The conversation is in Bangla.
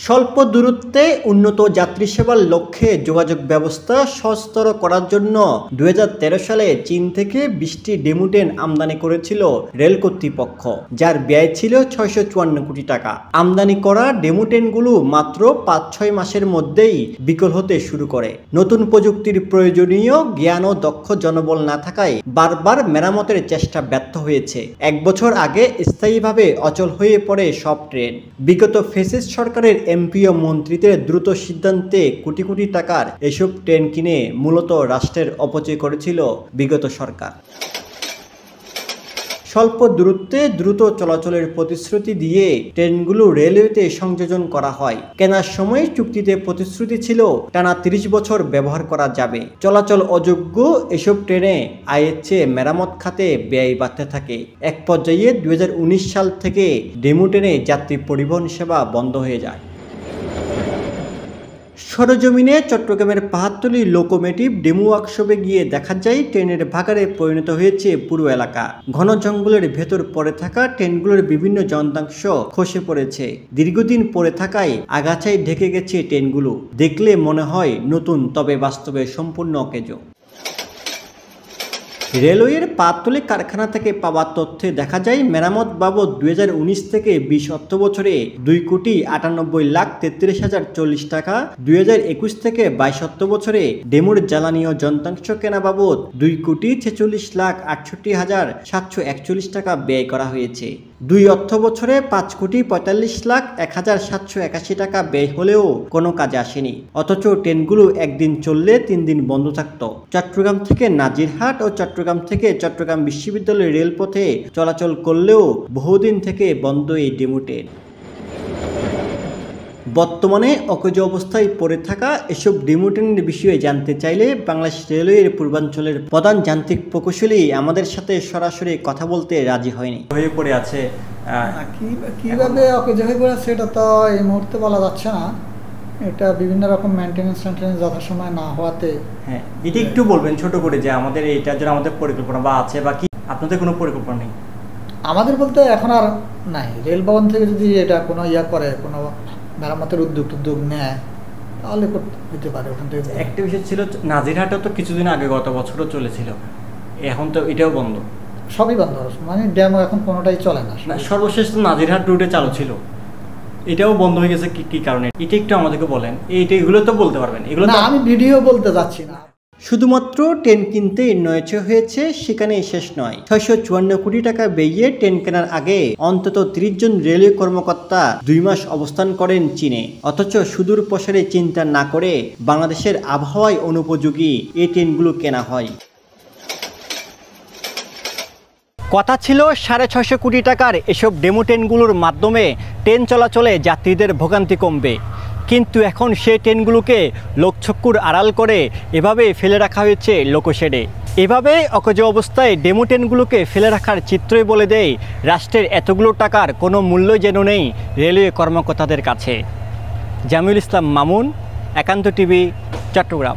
স্বল্প দূরত্বে উন্নত যাত্রী সেবার লক্ষ্যে যোগাযোগ ব্যবস্থা সহজতর করার জন্য 2013 সালে চীন থেকে 20টি ডেমু ট্রেন আমদানি করেছিল রেল কর্তৃপক্ষ, যার ব্যয় ছিল 654 কোটি টাকা। আমদানি করা ডেমু ট্রেনগুলো মাত্র 5-6 মাসের মধ্যেই বিকল হতে শুরু করে। নতুন প্রযুক্তির প্রয়োজনীয় জ্ঞান ও দক্ষ জনবল না থাকায় বারবার মেরামতের চেষ্টা ব্যর্থ হয়েছে। 1 বছর আগে স্থায়ীভাবে অচল হয়ে পড়ে সব ট্রেন। বিগত ফ্যাসিস্ট সরকারের এমপি ও মন্ত্রীদের দ্রুত সিদ্ধান্তে কোটি কোটি টাকার এসব ট্রেন কিনে মূলত রাষ্ট্রের অপচয় করেছিল বিগত সরকার। স্বল্প দূরত্বে দ্রুত চলাচলের প্রতিশ্রুতি দিয়ে ট্রেনগুলো রেলওয়েতে সংযোজন করা হয়। কেনার সময় চুক্তিতে প্রতিশ্রুতি ছিল টানা 30 বছর ব্যবহার করা যাবে। চলাচল অযোগ্য এসব ট্রেনে আয়ের চেয়ে মেরামত খাতে ব্যয় বাড়তে থাকে। এক পর্যায়ে 2019 সাল থেকে ডেমু ট্রেনে যাত্রী পরিবহন সেবা বন্ধ হয়ে যায়। সরেজমিনে চট্টগ্রামের পাহাড়তলী লোকোমোটিভ ডেমু ওয়ার্কশপে গিয়ে দেখা যায় ট্রেনের ভাগাড়ে পরিণত হয়েছে পুরো এলাকা। ঘন জঙ্গলের ভেতর পড়ে থাকা ট্রেনগুলোর বিভিন্ন যন্ত্রাংশ খসে পড়েছে। দীর্ঘদিন পড়ে থাকায় আগাছায় ঢেকে গেছে ট্রেনগুলো। দেখলে মনে হয় নতুন, তবে বাস্তবে সম্পূর্ণ অকেজো। রেলওয়ের পাহাড়তলী কারখানা থেকে পাওয়া তথ্যে দেখা যায় মেরামত বাবদ 2019 থেকে 20 অর্থবছরে 2,98,33,040 টাকা, 2021 থেকে 22 অর্থবছরে ডেমুর জ্বালানি ও যন্ত্রাংশ কেনা বাবদ 2,46,68,741 টাকা ব্যয় করা হয়েছে। 2 অর্থবছরে 5,45,01,781 টাকা ব্যয় হলেও কোনো কাজে আসেনি। অথচ ট্রেনগুলো একদিন চললে 3 দিন বন্ধ থাকত। চট্টগ্রাম থেকে নাজিরহাট ও চট্টগ্রাম থেকে চট্টগ্রাম বিশ্ববিদ্যালয় রেলপথে চলাচল করলেও বহুদিন থেকে বন্ধ এই ডেমু ট্রেন। বর্তমানে অকেজো অবস্থায় পড়ে থাকা এসব ডেমু ট্রেনের বিষয়ে জানতে চাইলে বাংলাদেশ রেলওয়ের পূর্বাঞ্চলের প্রধান যান্ত্রিক প্রকৌশলী আমাদের সাথে সরাসরি কথা বলতে রাজি হয়নি। হয়ে পড়ে আছে কিভাবে অকেজো হয়ে পড়ে সেটা তো এই মুহূর্তে বলা যাচ্ছে না। এটা বিভিন্ন রকম মেনটেন্যান্স যথাসময় না হওয়াতে। হ্যাঁ, এটা একটু বলবেন ছোট করে যে আমাদের এইটার জন্য আমাদের পরিকল্পনা বা আছে বা কি আপনাদের কোনো পরিকল্পনা নেই? আমাদের বলতে এখন আর নাই। রেল ভবন থেকে যদি এটা কোনো করে কোনো মেরামতের উদ্যোগ নেয় তাহলে হতে পারে। ওখান থেকে একটা বিষয় ছিল নাজিরহাটে তো কিছুদিন আগে গত বছরও চলেছিল, এখন তো এটাও বন্ধ। সবই বন্ধ, মানে ড্যাম এখন কোনোটাই চলে না। সর্বশেষ তো নাজিরহাট রুটে চালু ছিল, এটাও বন্ধ হয়ে গেছে কি কারণে? এটা একটু আমাদেরকে বলেন। এগুলো তো বলতে পারবেন? এগুলো তো আমি ভিডিও বলতে যাচ্ছি না। শুধুমাত্র ট্রেন কিনতে নয়ছে হয়েছে সেখানেই শেষ নয়। 654 কোটি টাকা ব্যয়ে ট্রেন কেনার আগে অন্তত 30 জন রেলওয়ে কর্মকর্তা 2 মাস অবস্থান করেন চীনে। অথচ সুদূর প্রসারে চিন্তা না করে বাংলাদেশের আবহাওয়ায় অনুপযোগী এই ট্রেনগুলো কেনা হয়। কথা ছিল 650 কোটি টাকার এসব ডেমো ট্রেনগুলোর মাধ্যমে ট্রেন চলাচলে যাত্রীদের ভোগান্তি কমবে, কিন্তু এখন সেই ট্রেনগুলোকে লোকচক্ষুর আড়াল করে এভাবে ফেলে রাখা হয়েছে লোকোশেডে। এভাবে অকেজো অবস্থায় ডেমো ট্রেনগুলোকে ফেলে রাখার চিত্রই বলে দেয় রাষ্ট্রের এতগুলো টাকার কোনো মূল্য যেন নেই রেলওয়ে কর্মকর্তাদের কাছে। জামিউল ইসলাম মামুন, একান্ত টিভি, চট্টগ্রাম।